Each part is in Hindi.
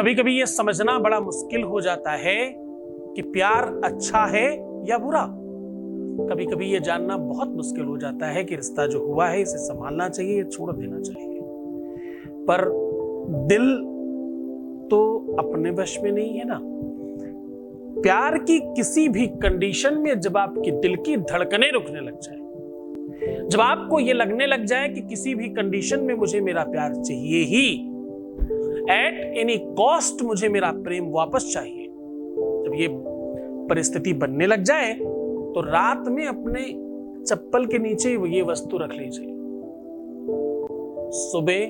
कभी कभी ये समझना बड़ा मुश्किल हो जाता है कि प्यार अच्छा है या बुरा। कभी कभी ये जानना बहुत मुश्किल हो जाता है कि रिश्ता जो हुआ है इसे संभालना चाहिए या छोड़ देना चाहिए। पर दिल तो अपने वश में नहीं है ना। प्यार की किसी भी कंडीशन में जब आपकी दिल की धड़कनें रुकने लग जाए, जब आपको ये लगने लग जाए कि किसी भी कंडीशन में मुझे मेरा प्यार चाहिए ही, एट एनी कॉस्ट मुझे मेरा प्रेम वापस चाहिए, जब ये परिस्थिति बनने लग जाए तो रात में अपने चप्पल के नीचे ये वस्तु रख लीजिए। सुबह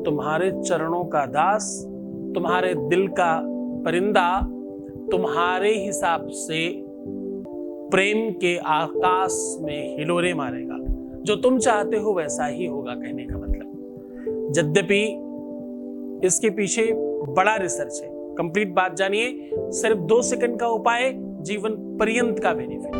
तुम्हारे चरणों का दास, तुम्हारे दिल का परिंदा तुम्हारे हिसाब से प्रेम के आकाश में हिलोरे मारेगा। जो तुम चाहते हो वैसा ही होगा, कहने का मतलब। यद्यपि इसके पीछे बड़ा रिसर्च है। कंप्लीट बात जानिए। सिर्फ 2 सेकंड का उपाय, जीवन पर्यंत का बेनिफिट।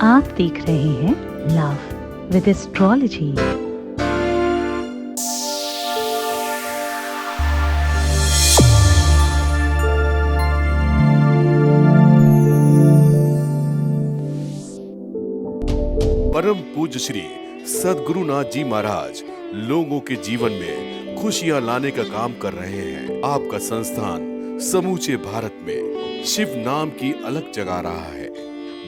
आप देख रहे हैं लव विद एस्ट्रोलॉजी। परम पूज्य श्री सद्गुरुनाथ जी महाराज लोगों के जीवन में खुशियां लाने का काम कर रहे हैं। आपका संस्थान समूचे भारत में शिव नाम की अलग जगा रहा है।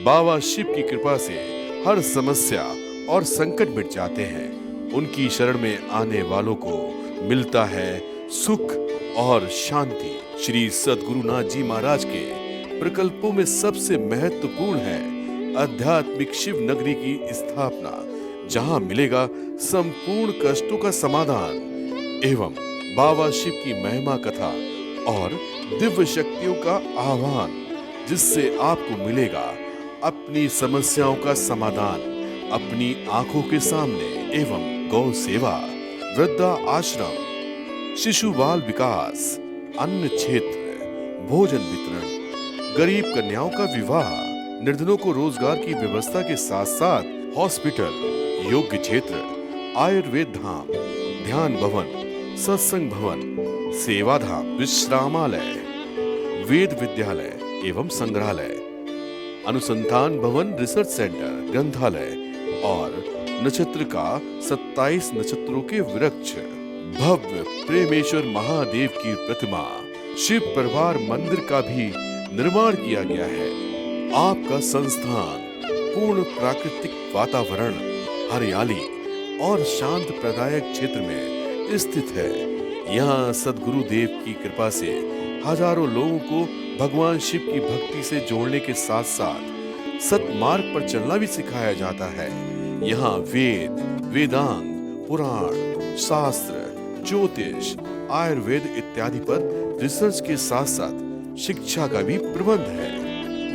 बाबा शिव की कृपा से हर समस्या और संकट मिट जाते हैं। उनकी शरण में आने वालों को मिलता है सुख और शांति। श्री सद्गुरुनाथ जी महाराज के प्रकल्पों में सबसे महत्वपूर्ण है आध्यात्मिक शिव नगरी की स्थापना, जहां मिलेगा संपूर्ण कष्टों का समाधान एवं बाबा शिव की महिमा कथा और दिव्य शक्तियों का आह्वान, जिससे आपको मिलेगा अपनी समस्याओं का समाधान अपनी आंखों के सामने एवं गौ सेवा, वृद्धा आश्रम, शिशु बाल विकास, अन्न क्षेत्र, भोजन वितरण, गरीब कन्याओं का विवाह, निर्धनों को रोजगार की व्यवस्था के साथ साथ हॉस्पिटल, योग्य क्षेत्र, आयुर्वेद धाम, ध्यान भवन, सत्संग भवन, सेवा धाम, विश्रामालय, वेद विद्यालय एवं संग्रहालय, अनुसंधान भवन, रिसर्च सेंटर, ग्रंथालय और नक्षत्र का 27 नक्षत्रों के वृक्ष, भव्य प्रेमेश्वर महादेव की प्रतिमा, शिव परिवार मंदिर का भी निर्माण किया गया है। आपका संस्थान पूर्ण प्राकृतिक वातावरण, हरियाली और शांत प्रदायक क्षेत्र में स्थित है। यहाँ सद्गुरु देव की कृपा से हजारों लोगों को भगवान शिव की भक्ति से जोड़ने के साथ साथ सतमार्ग पर चलना भी सिखाया जाता है। यहाँ वेद, वेदांग, पुराण, शास्त्र, ज्योतिष, आयुर्वेद इत्यादि पर रिसर्च के साथ साथ शिक्षा का भी प्रबंध है।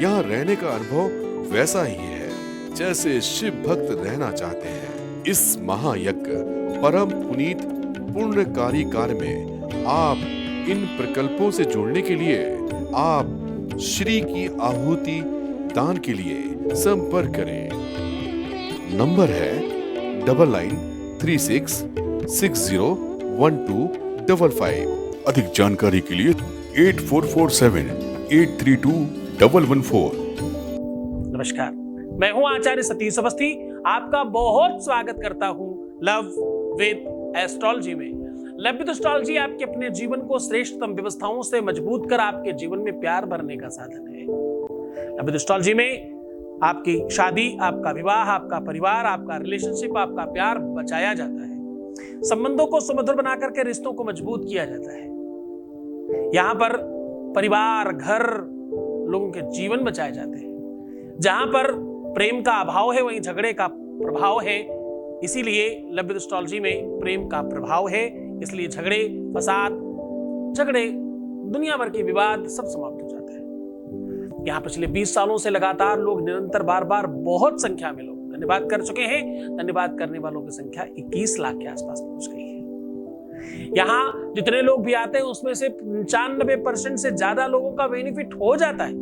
यहाँ रहने का अनुभव वैसा ही है जैसे शिव भक्त रहना चाहते हैं। इस महायज्ञ परम पुनीत पुण्यकारी कार्य में आप इन प्रकल्पों से जुड़ने के लिए आप श्री की आहुति दान के लिए संपर्क करें। नंबर है 9936601255। अधिक जानकारी के लिए 8447832114। नमस्कार, मैं हूं आचार्य सतीश अवस्थी। आपका बहुत स्वागत करता हूं लव विद एस्ट्रोलॉजी में। लव विद एस्ट्रोलॉजी आपके अपने जीवन को श्रेष्ठतम व्यवस्थाओं से मजबूत कर आपके जीवन में प्यार भरने का साधन है। लव विद एस्ट्रोलॉजी में आपकी शादी, आपका विवाह, आपका परिवार, आपका रिलेशनशिप, आपका प्यार बचाया जाता है। संबंधों को सुमधुर बना करके रिश्तों को मजबूत किया जाता है। यहाँ पर परिवार, घर, लोगों के जीवन बचाए जाते हैं। जहां पर प्रेम का अभाव है वहीं झगड़े का प्रभाव है। इसीलिए लव विद एस्ट्रोलॉजी में प्रेम का प्रभाव है। इसलिए झगड़े, फसाद, दुनिया भर के विवाद सब समाप्त हो जाते हैं। यहाँ पिछले 20 सालों से लगातार लोग निरंतर बार बार बहुत संख्या में लोग धन्यवाद कर चुके हैं। धन्यवाद करने वालों की संख्या 21 लाख के आसपास पहुंच गई है। यहाँ जितने लोग भी आते हैं उसमें से 95% से ज्यादा लोगों का बेनिफिट हो जाता है।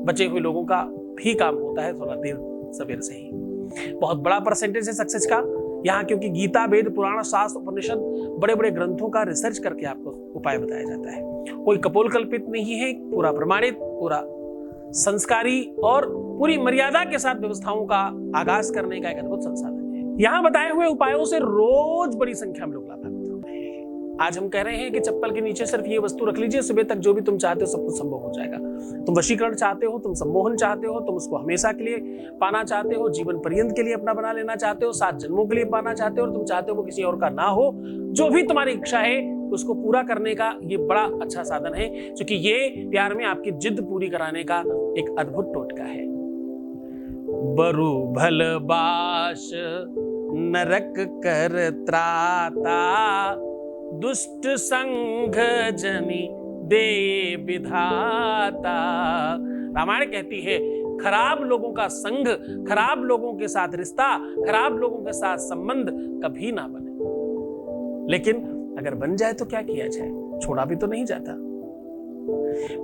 बचे हुए लोगों का भी काम होता है थोड़ा देर सवेर से ही। बहुत बड़ा परसेंटेज है सक्सेस का यहाँ, क्योंकि गीता, वेद, पुराण, शास्त्र, उपनिषद, बड़े बड़े ग्रंथों का रिसर्च करके आपको उपाय बताया जाता है। कोई कपोल कल्पित नहीं है, पूरा प्रमाणित, पूरा संस्कारी और पूरी मर्यादा के साथ व्यवस्थाओं का आगाज करने का एक अद्भुत संसाधन है। यहाँ बताए हुए उपायों से रोज बड़ी संख्या में लोग लाभान्वित हो रहे हैं। आज हम कह रहे हैं कि चप्पल के नीचे सिर्फ ये वस्तु रख लीजिए, सुबह तक जो भी तुम चाहते हो सब कुछ संभव हो जाएगा। तुम वशीकरण चाहते हो, तुम सम्मोहन चाहते हो, तुम उसको हमेशा के लिए पाना चाहते हो, जीवन पर्यंत के लिए अपना बना लेना चाहते हो, 7 जन्मों के लिए पाना चाहते हो, और तुम चाहते हो वो किसी और का ना हो। जो भी तुम्हारी इच्छा है उसको पूरा करने का ये बड़ा अच्छा साधन है, क्योंकि ये प्यार में आपकी जिद पूरी कराने का एक अद्भुत टोटका है। बरु भल बाश नरक कर त्राता, दुष्ट संघ जनी दे विधाता। रामायण कहती है खराब लोगों का संग, खराब लोगों के साथ रिश्ता, खराब लोगों के साथ संबंध कभी ना बने। लेकिन अगर बन जाए तो क्या किया जाए, छोड़ा भी तो नहीं जाता।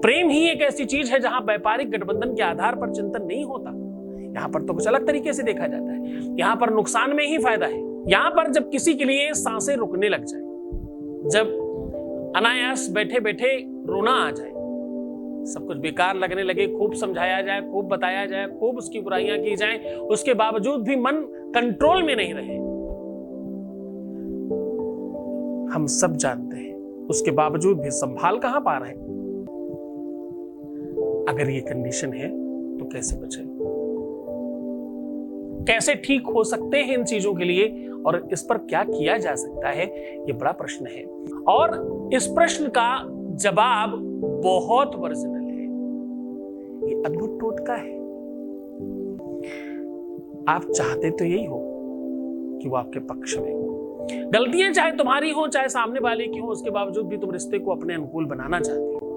प्रेम ही एक ऐसी चीज है जहां व्यापारिक गठबंधन के आधार पर चिंतन नहीं होता। यहां पर तो कुछ अलग तरीके से देखा जाता है। यहां पर नुकसान में ही फायदा है। यहां पर जब किसी के लिए सांसें रुकने लग जाए, जब अनायास बैठे बैठे रोना आ जाए, सब कुछ बेकार लगने लगे, खूब समझाया जाए, खूब बताया जाए, खूब उसकी बुराइयां की जाएं, उसके बावजूद भी मन कंट्रोल में नहीं रहे, हम सब जानते हैं, उसके बावजूद भी संभाल कहां पा रहे हैं। अगर ये कंडीशन है तो कैसे बचें, कैसे ठीक हो सकते हैं इन चीजों के लिए, और इस पर क्या किया जा सकता है, ये बड़ा प्रश्न है। और इस प्रश्न का जवाब बहुत वर्जिनल है। ये अद्भुत टोटका है। आप चाहते तो यही हो कि वो आपके पक्ष में हो। गलतियां चाहे तुम्हारी हो चाहे सामने वाले की हो, उसके बावजूद भी तुम रिश्ते को अपने अनुकूल बनाना चाहते हो।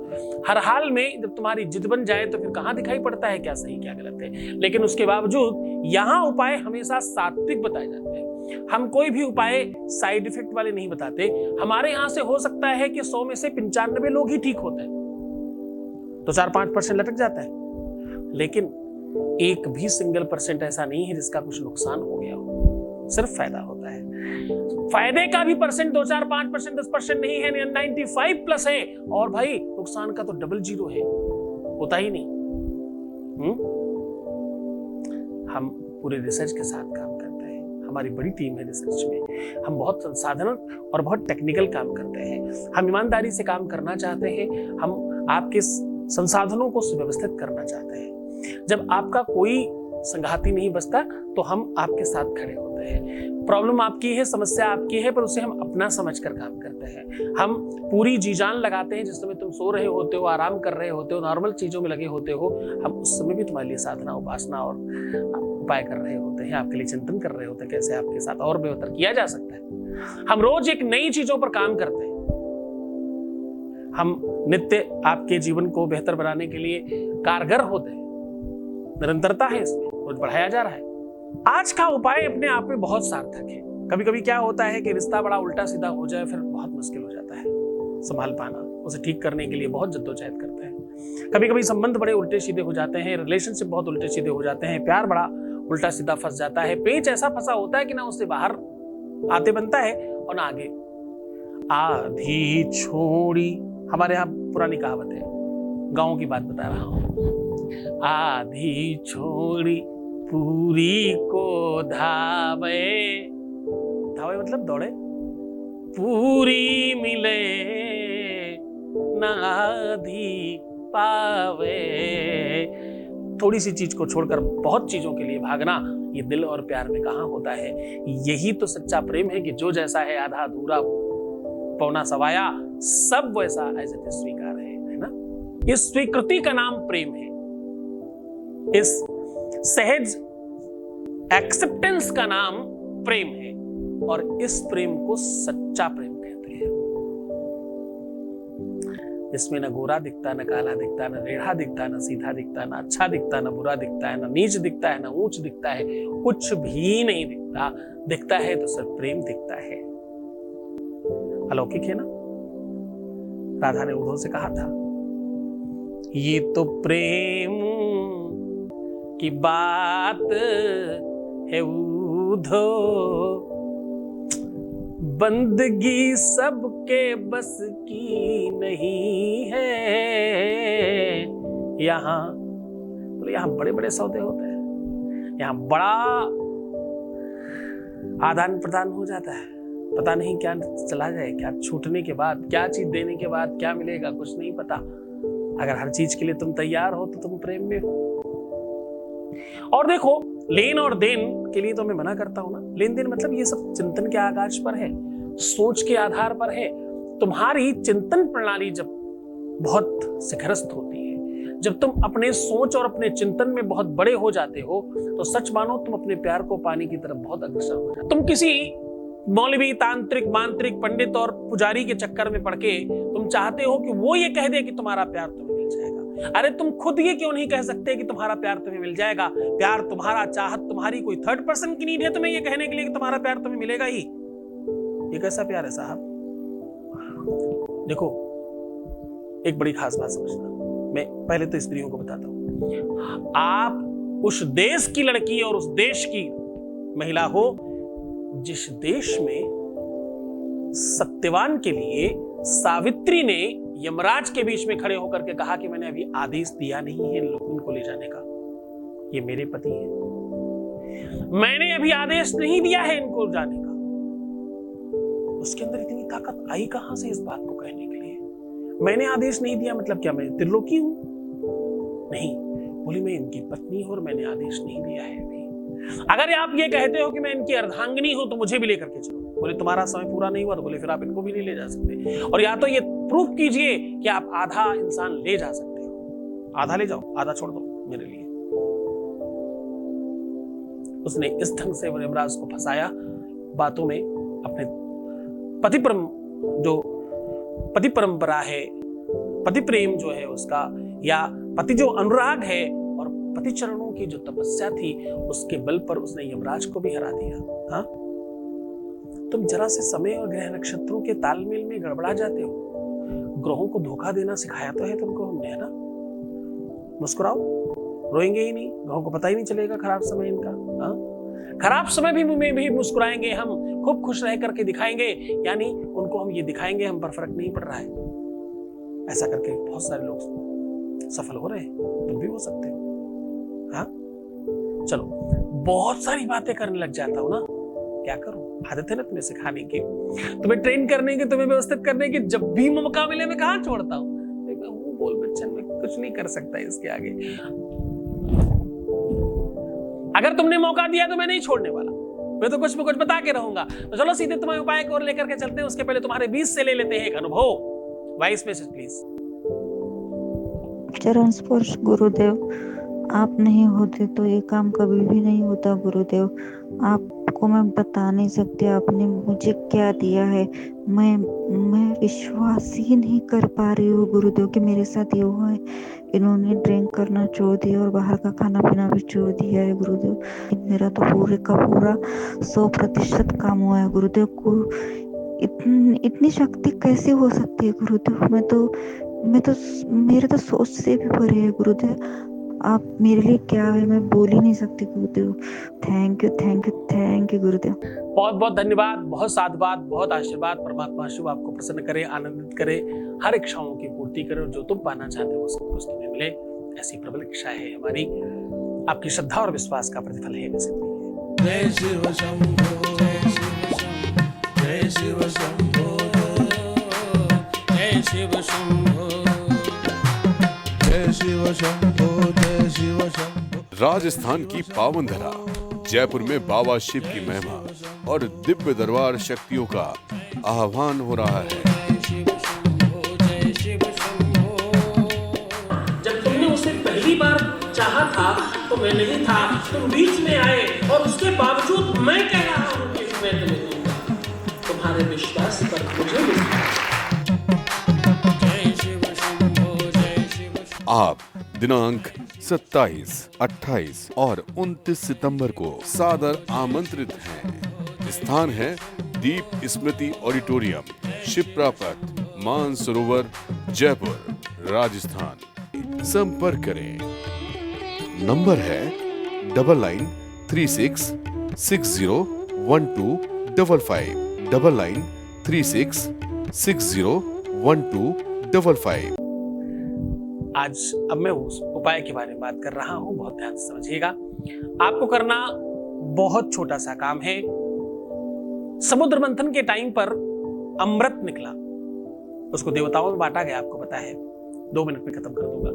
हर हाल में जब तुम्हारी जिद बन जाए तो फिर कहां दिखाई पड़ता है क्या सही क्या गलत है। लेकिन उसके बावजूद यहां उपाय हमेशा सात्विक बताए जाते हैं। हम कोई भी उपाय साइड इफेक्ट वाले नहीं बताते। हमारे यहां से हो सकता है कि 100 में से 95 लोग ही ठीक होते हैं, तो 4-5% लटक जाता है। लेकिन एक भी सिंगल % ऐसा नहीं है जिसका कुछ नुकसान हो गया हो, सिर्फ फायदा होता है। फायदे का भी % 2-4-5% 10% नहीं है, 95+ है। और भाई नुकसान का तो डबल 0 है, होता ही नहीं। हम पूरे रिसर्च के साथ काम करते हैं, हमारी बड़ी टीम है रिसर्च में। हम बहुत संसाधन और बहुत टेक्निकल काम करते हैं। हम ईमानदारी से काम करना चाहते हैं। हम आपके संसाधनों को सुव्यवस्थित करना चाहते हैं। जब आपका कोई संघाती नहीं बचता तो हम आपके साथ खड़े होते हैं। प्रॉब्लम आपकी है, समस्या आपकी है, पर उसे हम अपना समझकर काम करते हैं। हम पूरी जी जान लगाते हैं। जिस समय तुम सो रहे होते हो, आराम कर रहे होते हो, नॉर्मल चीजों में लगे होते हो, हम उस समय भी तुम्हारे लिए साधना, उपासना और उपाय कर रहे होते हैं, आपके लिए चिंतन कर रहे होते हैं कैसे आपके साथ और बेहतर किया जा सकता है। हम रोज एक नई चीजों पर काम करते हैं। हम नित्य आपके जीवन को बेहतर बनाने के लिए कारगर होते हैं। निरंतरता है इसमें, रोज बढ़ाया जा रहा है। आज का उपाय अपने आप में बहुत सार्थक है। कभी कभी क्या होता है कि रिश्ता बड़ा उल्टा सीधा हो जाए, फिर बहुत मुश्किल हो जाता है संभाल पाना। उसे ठीक करने के लिए बहुत जद्दोजहद करते हैं। कभी कभी संबंध बड़े उल्टे सीधे हो जाते हैं, रिलेशनशिप बहुत उल्टे सीधे हो जाते हैं, प्यार बड़ा उल्टा सीधा फंस जाता है। पेच ऐसा फंसा होता है कि ना उससे बाहर आते बनता है और ना आगे। आधी छोड़ी, हमारे यहाँ पुरानी कहावत है, गाँव की बात बता रहा हूँ। आधी छोड़ी पूरी को धावे, धावे मतलब दौड़े, पूरी मिले ना आधी पावे। थोड़ी सी चीज को छोड़कर बहुत चीजों के लिए भागना, ये दिल और प्यार में कहां होता है। यही तो सच्चा प्रेम है कि जो जैसा है आधा अधूरा पौना सवाया, सब वैसा एज इट इज स्वीकार है ना। इस स्वीकृति का नाम प्रेम है। इस सहज एक्सेप्टेंस का नाम प्रेम है, और इस प्रेम को सच्चा प्रेम कहते हैं। इसमें न गोरा दिखता, न काला दिखता, न टेढ़ा दिखता, न सीधा दिखता, न अच्छा दिखता, न बुरा दिखता है, न नीच दिखता है, न ऊंच दिखता है, कुछ भी नहीं दिखता। दिखता है तो सिर्फ प्रेम दिखता है। अलौकिक है ना। राधा ने उद्धव से कहा था, ये तो प्रेम की बात है उद्धव, बंदगी सबके बस की नहीं है। यहाँ बोले यहाँ बड़े बड़े सौदे होते हैं, यहाँ बड़ा आदान प्रदान हो जाता है, पता नहीं क्या चला जाए, क्या छूटने के बाद, क्या चीज देने के बाद क्या मिलेगा, कुछ नहीं पता। अगर हर चीज के लिए तुम तैयार हो तो तुम प्रेम में हो। और देखो, लेन और देन के लिए तो मैं मना करता हूं ना। लेन देन मतलब ये सब चिंतन के आकाश पर है, सोच के आधार पर है। तुम्हारी चिंतन प्रणाली जब बहुत शिखरस्थ होती है, जब तुम अपने सोच और अपने चिंतन में बहुत बड़े हो जाते हो, तो सच मानो तुम अपने प्यार को पाने की तरफ बहुत अग्रसर हो जाते। तुम किसी मौलवी, तांत्रिक, मांत्रिक, पंडित और पुजारी के चक्कर में पड़ के तुम चाहते हो कि वो ये कह दे कि तुम्हारा प्यार तुम्हें मिल जाएगा। अरे तुम खुद ये क्यों नहीं कह सकते कि तुम्हारा प्यार तुम्हें मिल जाएगा? प्यार तुम्हारा, चाहत तुम्हारी, कोई थर्ड पर्सन की नीड है तुम्हें ये कहने के लिए कि तुम्हारा प्यार तुम्हें मिलेगा ही? ये कैसा प्यार है साहब? देखो, एक बड़ी खास बात समझना। मैं पहले तो स्त्रियों को बताता हूं, आप उस देश की लड़की और उस देश की महिला हो जिस देश में सत्यवान के लिए सावित्री ने यमराज के बीच में खड़े होकर के कहा कि मैंने अभी आदेश दिया नहीं है इनको ले जाने का, ये मेरे पति हैं, मैंने अभी आदेश नहीं दिया है इनको जाने का। उसके अंदर इतनी ताकत आई कहां से इस बात को कहने के लिए? मैंने आदेश नहीं दिया मतलब क्या मैं त्रिलोकी हूं? नहीं, बोली मैं इनकी पत्नी हूं और मैंने आदेश नहीं दिया है अभी। अगर आप ये कहते हो कि मैं इनकी अर्धांगिनी हूं तो मुझे भी लेकर के चलो। बोले तुम्हारा समय पूरा नहीं हुआ, तो बोले फिर आप इनको भी नहीं ले जा सकते। और या तो ये प्रूफ कीजिए कि आप आधा इंसान ले जा सकते हो, आधा ले जाओ, आधा छोड़ दो मेरे लिए। उसने इस ढंग से यमराज को फंसाया बातों में। अपने पति परंपरा है, पति प्रेम जो है उसका, या पति जो अनुराग है और पति चरणों की जो तपस्या थी, उसके बल पर उसने यमराज को भी हरा दिया। हाँ, तुम जरा से समय और ग्रह नक्षत्रों के तालमेल में गड़बड़ा जाते हो। ग्रहों को धोखा देना सिखाया तो है तुमको हमने, है ना? मुस्कुराओ, रोएंगे ही नहीं, ग्रहों को पता ही नहीं चलेगा खराब समय इनका। हाँ, खराब समय में भी मुस्कुराएंगे हम, खूब खुश रह करके दिखाएंगे, यानी उनको हम ये दिखाएंगे हम पर फर्क नहीं पड़ रहा है। ऐसा करके बहुत सारे लोग सफल हो रहे हैं, तुम भी हो सकते हो। हाँ, चलो, बहुत सारी बातें करने लग जाता हूं ना, क्या करूं? आदत है ना तुम्हें सिखाने की, तुम्हें ट्रेन करने की, तुम्हें व्यवस्थित करने की। जब भी मौका मिले मैं कहां छोड़ता हूं। मैं हूं बोल बच्चन, मैं कुछ नहीं कर सकता इसके आगे। अगर तुमने मौका दिया तो मैं नहीं छोड़ने वाला, मैं तो कुछ न कुछ बता के रहूंगा। तो चलो सीधे तुम्हारे उपाय को और लेकर के चलते हैं। उसके पहले तुम्हारे बीच से ले लेते हैं एक अनुभव। Voice message please. चरण स्पर्श गुरुदेव, आप नहीं होते तो ये काम कभी भी नहीं होता गुरुदेव। आपको मैं बता नहीं सकती आपने मुझे क्या दिया है। मैं विश्वास ही नहीं कर पा रही हूँ गुरुदेव कि मेरे साथ ये हुआ है। इन्होंने ड्रिंक करना छोड़ दिया और बाहर का खाना पीना भी छोड़ दिया है गुरुदेव। मेरा तो पूरे का पूरा 100% काम हुआ है गुरुदेव। को इतनी शक्ति कैसे हो सकती है गुरुदेव? मैं तो मेरे तो सोच से भी परे है गुरुदेव। आप मेरे लिए क्या है मैं बोल ही नहीं सकती गुरुदेव। थैंक यू गुरुदेव। बहुत बहुत धन्यवाद, बहुत साधुवाद, बहुत आशीर्वाद। परमात्मा शिव आपको प्रसन्न करे, आनंदित करे, हर इच्छाओं की पूर्ति करे और जो तुम पाना चाहते हो वो सब कुछ तुम्हें मिले, ऐसी प्रबल इच्छा है हमारी। आपकी श्रद्धा और विश्वास का प्रतिफल है वैसे भी। जय शिव शंभो, जय शिव शंभो, जय शिव शंभो, जय शिव शंभो, जय शिव शंभो। राजस्थान की पावन धरा जयपुर में बाबा शिव की महिमा और दिव्य दरबार शक्तियों का आह्वान हो रहा है। जब तुमने उसे पहली बार चाहा था तो मैं नहीं था, तुम बीच में आए और उसके बावजूद मैं कह रहा हूं कि मैं तुम्हें दूंगा। तुम्हारे विश्वास पर मुझे विश्वास। आप दिनांक 27, 28 और 29 सितंबर को सादर आमंत्रित हैं। स्थान है दीप स्मृति ऑडिटोरियम, शिप्रा पथ, मानसरोवर, जयपुर, राजस्थान। संपर्क करें। नंबर है 9936601255, 9936601255। आज अब मैं उस उपाय के बारे में बात कर रहा हूं, बहुत ध्यान से समझिएगा। आपको करना बहुत छोटा सा काम है। समुद्र मंथन के टाइम पर अमृत निकला, उसको देवताओं में बांटा गया, आपको पता है। 2 मिनट में खत्म कर दूंगा।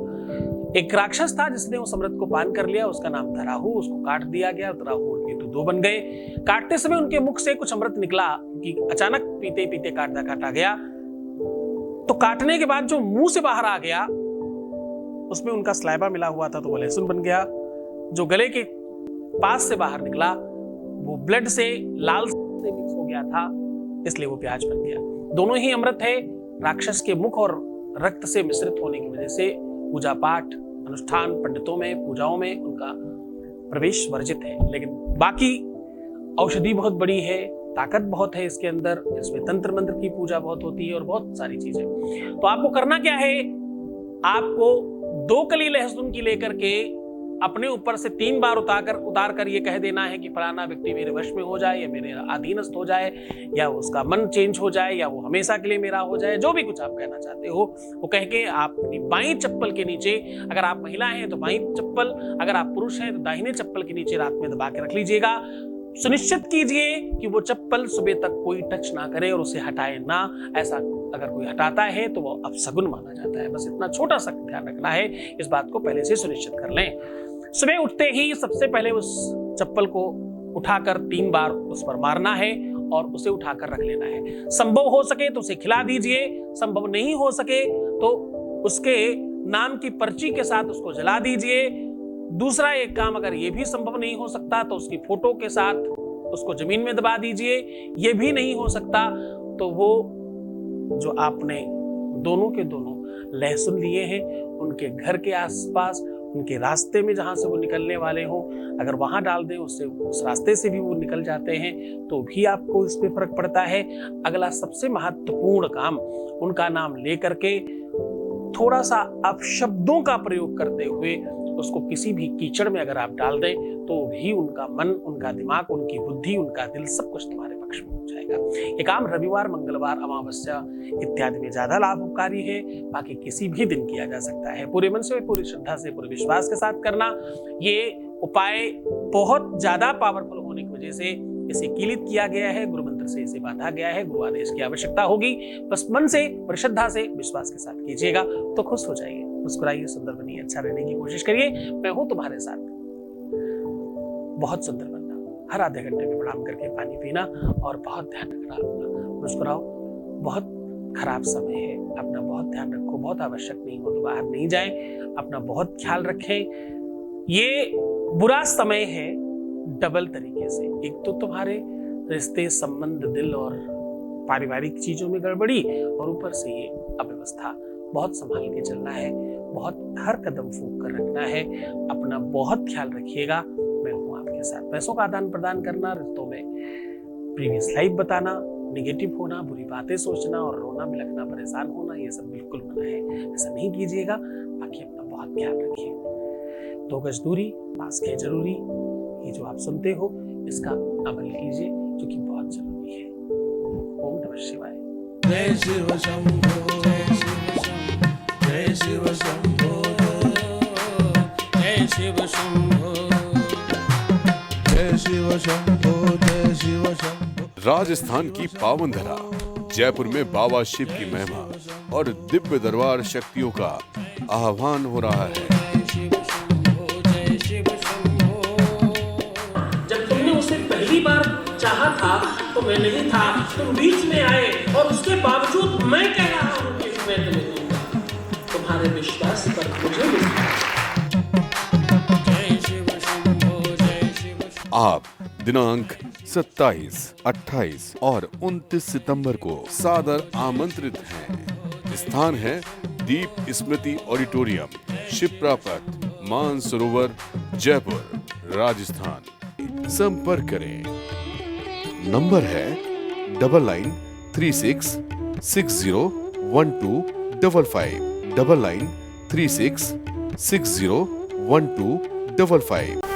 एक राक्षस था जिसने उस अमृत को पान कर लिया, उसका नाम था राहु। उसको काट दिया गया, राहु और केतु 2 बन गए। काटते समय उनके मुख से कुछ अमृत निकला कि अचानक पीते पीते काटा गया। तो काटने के बाद जो मुंह से बाहर आ गया उसमें उनका स्लाइबा मिला हुआ था, तो वो लहसुन बन गया। जो गले के पास से बाहर निकला वो ब्लड से लाल से मिक्स हो गया था, इसलिए वो प्याज बन गया। दोनों ही अमृत है। राक्षस के मुख और रक्त से मिश्रित होने की वजह से पूजा पाठ अनुष्ठान पंडितों में पूजाओं में उनका प्रवेश वर्जित है। लेकिन बाकी औषधि बहुत बड़ी है, ताकत बहुत है इसके अंदर। इसमें तंत्र मंत्र की पूजा बहुत होती है और बहुत सारी चीजें। तो आपको करना क्या है, आपको 2 कली लहसुन की लेकर के अपने ऊपर से 3 बार उतार कर ये कह देना है कि फलाना व्यक्ति मेरे वश में हो जाए, या मेरे अधीनस्थ हो जाए, या उसका मन चेंज हो जाए, या वो हमेशा के लिए मेरा हो जाए। जो भी कुछ आप कहना चाहते हो वो कह के आप अपनी बाईं चप्पल के नीचे, अगर आप महिला हैं तो बाईं चप्पल, अगर आप पुरुष हैं तो दाहिने चप्पल के नीचे रात में दबा के रख लीजिएगा। सुनिश्चित कीजिए कि वो चप्पल सुबह तक कोई टच ना करे और उसे हटाए ना। ऐसा अगर कोई हटाता है तो वो अपशगुन माना जाता है। बस इतना छोटा सा ध्यान रखना है, इस बात को पहले से सुनिश्चित कर लें। सुबह उठते ही सबसे पहले उस चप्पल को उठाकर 3 बार उस पर मारना है और उसे उठाकर रख लेना है। संभव हो सके तो उसे खिला दीजिए, संभव नहीं हो सके तो उसके नाम की पर्ची के साथ उसको जला दीजिए। दूसरा एक काम, अगर ये भी संभव नहीं हो सकता तो उसकी फोटो के साथ उसको जमीन में दबा दीजिए। ये भी नहीं हो सकता तो वो जो आपने दोनों के दोनों लहसुन लिए हैं उनके घर के आसपास, उनके रास्ते में जहां से वो निकलने वाले हों, अगर वहां डाल दें, उससे उस रास्ते से भी वो निकल जाते हैं तो भी आपको इस पे फर्क पड़ता है। अगला सबसे महत्वपूर्ण काम, उनका नाम लेकर के थोड़ा सा अपशब्दों का प्रयोग करते हुए उसको किसी भी कीचड़ में अगर आप डाल दें तो भी उनका मन, उनका दिमाग, उनकी बुद्धि, उनका दिल सब कुछ तुम्हारे पक्ष में हो जाएगा। ये काम रविवार, मंगलवार, अमावस्या इत्यादि में ज्यादा लाभकारी है, बाकी किसी भी दिन किया जा सकता है। पूरे मन से, पूरी श्रद्धा से, पूरे विश्वास के साथ करना। ये उपाय बहुत ज्यादा पावरफुल होने की वजह से इसे कीलित किया गया है, गुरु मंत्र से इसे बांधा गया है। गुरु आदेश की आवश्यकता होगी। बस मन से, पूरी श्रद्धा से, विश्वास के साथ कीजिएगा तो खुश हो जाइए, मुस्कुराइए, सुंदर बनिए, अच्छा रहने की कोशिश करिए। मैं हूं तुम्हारे साथ। बहुत सुंदर बनना, हर आधे घंटे में प्रणाम करके पानी पीना और बहुत ध्यान रखना अपना। मुस्कुराओ, बहुत खराब समय है, अपना बहुत ध्यान रखो। बहुत आवश्यक नहीं हो तो बाहर नहीं जाएं, अपना बहुत ख्याल रखें। ये बुरा समय है डबल तरीके से। एक तो तुम्हारे रिश्ते, संबंध, दिल और पारिवारिक चीजों में गड़बड़ी, और ऊपर से ये अव्यवस्था। बहुत संभाल के चलना है, बहुत हर कदम फूंक कर रखना है। अपना बहुत ख्याल रखिएगा। मैं हूं आपके साथ। पैसों का आदान प्रदान करना, रिश्तों में प्रीवियस लाइफ बताना, निगेटिव होना, बुरी बातें सोचना और रोना, बिलखना, परेशान होना, ये सब बिल्कुल मना है। ऐसा नहीं कीजिएगा। बाकी अपना बहुत ख्याल रखिए। 2 गज दूरी, मास्क है जरूरी। ये जो आप सुनते हो इसका अमल कीजिए, जो कि बहुत जरूरी है। ओम नमः शिवाय। जय शिव शंभो, जय शिव शंभो, जय शिव शंभो, जय शिव शंभो, जय शिव शंभो, जय शिव शंभो। राजस्थान की पावन धरा जयपुर में बाबा शिव की महिमा और दिव्य दरबार शक्तियों का आह्वान हो रहा है। जब तुमने उसे पहली बार चाहा था तो मैं नहीं था, तुम बीच में आए और उसके बावजूद मैं कह रहा हूं कि मैं तुम्हें दूंगा। तुम्हारे विश्वास पर मुझे विश्वास। जय शिव शंभो, जय शिव शंभो। आप दिनांक 27, 28 और 29 सितंबर को सादर आमंत्रित हैं। स्थान है दीप स्मृति ऑडिटोरियम, शिप्रा पथ, मानसरोवर, जयपुर, राजस्थान। संपर्क करें। नंबर है 9936601255, 601255 9936 601255।